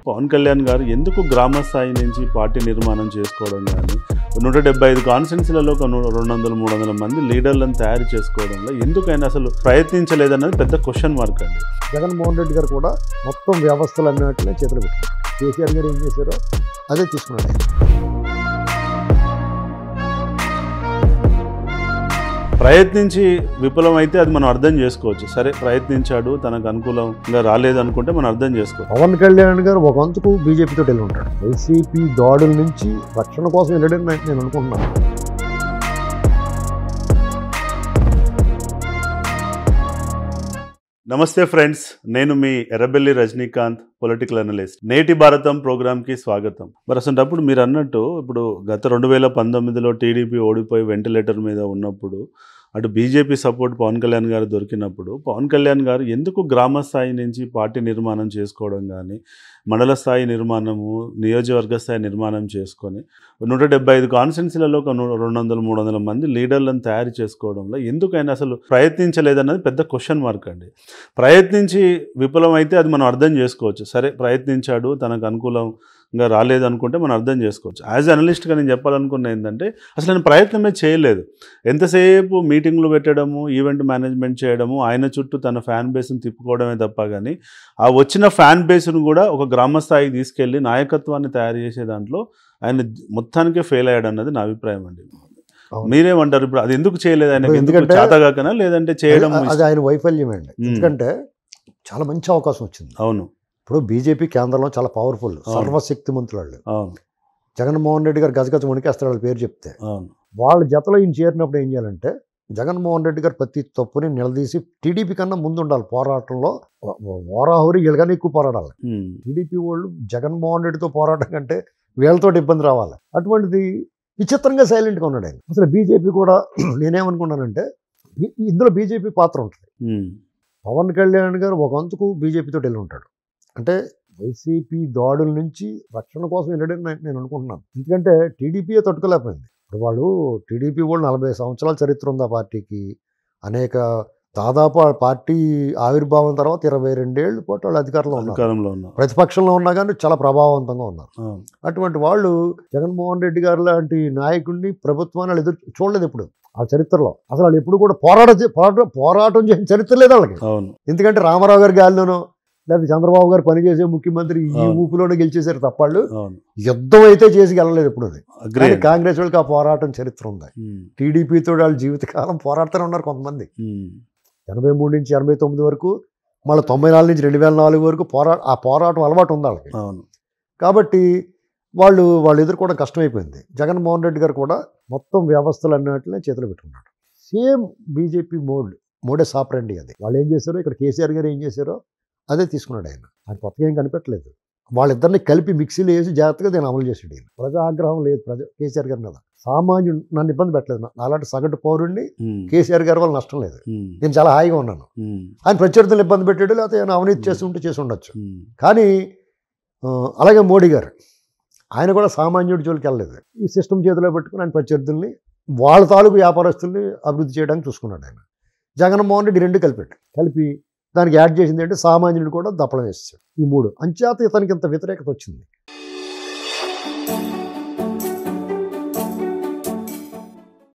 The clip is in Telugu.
పవన్ కళ్యాణ్ గారు ఎందుకు గ్రామ స్థాయి నుంచి పార్టీ నిర్మాణం చేసుకోవడం కానీ 175 కాన్స్టిట్యున్సీలలో ఒక 200-300 మంది లీడర్లను తయారు చేసుకోవడంలో ఎందుకైనా అసలు ప్రయత్నించలేదన్నది పెద్ద క్వశ్చన్ మార్క్ అండి. జగన్మోహన్ రెడ్డి గారు కూడా మొత్తం వ్యవస్థలు అన్నట్లే చేతులు పెట్టారు. కేసీఆర్ గారు ఏం చేశారో అదే తీసుకున్నాడు. ప్రయత్నించి విఫలమైతే అది మనం అర్థం చేసుకోవచ్చు. సరే ప్రయత్నించాడు, తనకు అనుకూలంగా రాలేదు అనుకుంటే మనం అర్థం చేసుకోవచ్చు. పవన్ కళ్యాణ్ గారు ఒక వంతుకు బీజేపీతో వెళ్ళి ఉంటాడు. వైసీపీ దాడుల నుంచి రక్షణ కోసం వెళ్ళడం నేను అనుకుంటున్నాను. నమస్తే ఫ్రెండ్స్, నేను మీ ఎర్రబెల్లి రజనీకాంత్, పొలిటికల్ అనలిస్ట్. నేటి భారతం ప్రోగ్రామ్కి స్వాగతం. మరి అసలు మీరు అన్నట్టు ఇప్పుడు గత 2019లో టీడీపీ ఓడిపోయి వెంటిలేటర్ మీద ఉన్నప్పుడు అటు బీజేపీ సపోర్ట్ పవన్ కళ్యాణ్ గారు దొరికినప్పుడు పవన్ కళ్యాణ్ గారు ఎందుకు గ్రామ స్థాయి నుంచి పార్టీ నిర్మాణం చేసుకోవడం కానీ, మండల స్థాయి నిర్మాణము, నియోజకవర్గ స్థాయి నిర్మాణం చేసుకొని 175 కాన్స్టిట్యున్సీలలో ఒక 200-300 మంది లీడర్లను తయారు చేసుకోవడంలో ఎందుకైనా అసలు ప్రయత్నించలేదన్నది పెద్ద క్వశ్చన్ మార్క్ అండి. ప్రయత్నించి విఫలమైతే అది మనం అర్థం చేసుకోవచ్చు. సరే ప్రయత్నించాడు, తనకు అనుకూలంగా రాలేదు అనుకుంటే మనం అర్థం చేసుకోవచ్చు. యాజ్ అనలిస్ట్గా నేను చెప్పాలనుకున్న ఏంటంటే అసలు నేను ప్రయత్నమే చేయలేదు. ఎంతసేపు మీటింగ్లు పెట్టడము, ఈవెంట్ మేనేజ్మెంట్ చేయడము, ఆయన చుట్టూ తన ఫ్యాన్ బేస్ని తిప్పుకోవడమే తప్ప కానీ ఆ వచ్చిన ఫ్యాన్ బేస్ను కూడా ఒక గ్రామ స్థాయికి తీసుకెళ్ళి నాయకత్వాన్ని తయారు చేసే దాంట్లో ఆయన మొత్తానికే ఫెయిల్ అయ్యాడు అన్నది నా అభిప్రాయం అండి. మీరేమంటారు? ఇప్పుడు అది ఎందుకు చేయలేదు? ఆయన ఎందుకంటే చేతగాకనా లేదంటే చేయడం అది ఆయన వైఫల్యం అండి. ఎందుకంటే చాలా మంచి అవకాశం వచ్చింది. అవును, ఇప్పుడు బీజేపీ కేంద్రంలో చాలా పవర్ఫుల్, సర్వశక్తిమంతులు వాళ్ళు. అవును, జగన్మోహన్ రెడ్డి గారు గజగజ వణికేస్తారు వాళ్ళ పేరు చెప్తే. అవును, వాళ్ళ జతలో ఈయన చేరినప్పుడు ఏం చేయాలంటే జగన్మోహన్ రెడ్డి గారు ప్రతి తప్పుని నిలదీసి టీడీపీ కన్నా ముందు ఉండాలి పోరాటంలో. ఓరాహోరి వీళ్ళగానే ఎక్కువ పోరాడాలి. టీడీపీ వాళ్ళు జగన్మోహన్ రెడ్డితో పోరాటం కంటే వీళ్ళతో ఇబ్బంది రావాలి. అటువంటిది విచిత్రంగా సైలెంట్గా ఉన్నాడు ఆయన. అసలు బీజేపీ కూడా నేనేమనుకున్నానంటే ఇందులో బీజేపీ పాత్ర ఉంటుంది. పవన్ కళ్యాణ్ గారు ఒక వంతుకు బీజేపీతో వెళ్ళి ఉంటాడు. అంటే వైసీపీ దాడుల నుంచి రక్షణ కోసం వెళ్ళడం నేను అనుకుంటున్నాను. ఎందుకంటే టీడీపీయే తట్టుకోలేకపోయింది. ఇప్పుడు వాళ్ళు టీడీపీ వాళ్ళు 40 సంవత్సరాల చరిత్ర ఉంది ఆ పార్టీకి. అనేక దాదాపు ఆ పార్టీ ఆవిర్భావం తర్వాత 22 ఏళ్ళు పాటు వాళ్ళు అధికారంలో ఉన్నారు. ప్రతిపక్షంలో ఉన్నా కానీ చాలా ప్రభావవంతంగా ఉన్నారు. అటువంటి వాళ్ళు జగన్మోహన్ రెడ్డి గారు లాంటి నాయకుడిని, ప్రభుత్వాన్ని వాళ్ళు ఎదురు చూడలేదు ఎప్పుడు ఆ చరిత్రలో. అసలు వాళ్ళు ఎప్పుడు కూడా పోరాటం చేసిన చరిత్ర లేదు వాళ్ళకి. ఎందుకంటే రామారావు గారి గాలిలోనో లేదా చంద్రబాబు గారు పనిచేసే ముఖ్యమంత్రి ఈ ఊపిలోనే గెలిచేశారు తప్ప వాళ్ళు యుద్ధం అయితే చేసి గెలలేదు ఎప్పుడు. అది కాంగ్రెస్ వాళ్ళకి ఆ పోరాటం చరిత్ర ఉంది. టీడీపీతో వాళ్ళు జీవితకాలం పోరాడుతూనే ఉన్నారు కొంతమంది. 83 నుంచి 89 వరకు, మళ్ళీ 94 నుంచి 2004 వరకు ఆ పోరాటం అలవాటు ఉంది వాళ్ళకి. కాబట్టి వాళ్ళు ఎదుర్కోవడం కష్టమైపోయింది. జగన్మోహన్ రెడ్డి గారు కూడా మొత్తం వ్యవస్థలు అన్నట్లే చేతులు పెట్టుకున్నాడు. సేమ్ బీజేపీ మోడే సాపరండి అది. వాళ్ళు ఏం చేశారో ఇక్కడ కేసీఆర్ గారు ఏం చేశారో అదే తీసుకున్నాడు ఆయన. ఆయన కొత్తగా ఏం కనిపెట్టలేదు. వాళ్ళిద్దరిని కలిపి మిక్సీలో వేసి జాగ్రత్తగా దీన్ని అమలు చేసాడు ఆయన. ప్రజా ఆగ్రహం లేదు కేసీఆర్ గారి మీద. సామాన్యుడు నన్ను ఇబ్బంది పెట్టలేదు. అలాంటి సగటు పౌరుడిని కేసీఆర్ గారి వల్ల నష్టం లేదు. నేను చాలా హాయిగా ఉన్నాను. ఆయన ప్రత్యర్థులను ఇబ్బంది పెట్టాడు, లేకపోతే ఆయన అవినీతి చేసి ఉండొచ్చు. కానీ అలాగే మోడీ గారు ఆయన కూడా సామాన్యుడి జోలికి వెళ్ళలేదు. ఈ సిస్టమ్ చేతిలో పెట్టుకుని ఆయన ప్రత్యర్థుల్ని, వాళ్ళ తాలూకు వ్యాపారస్తుల్ని అభివృద్ధి చేయడానికి చూసుకున్నాడు ఆయన. జగన్మోహన్ రెడ్డి రెండు కలిపి దానికి యాడ్ చేసింది అంటే సామాన్యుడు కూడా దప్పడం వేస్తాడు. ఈ మూడు అంచేత ఇతనికి ఇంత వ్యతిరేకత వచ్చింది.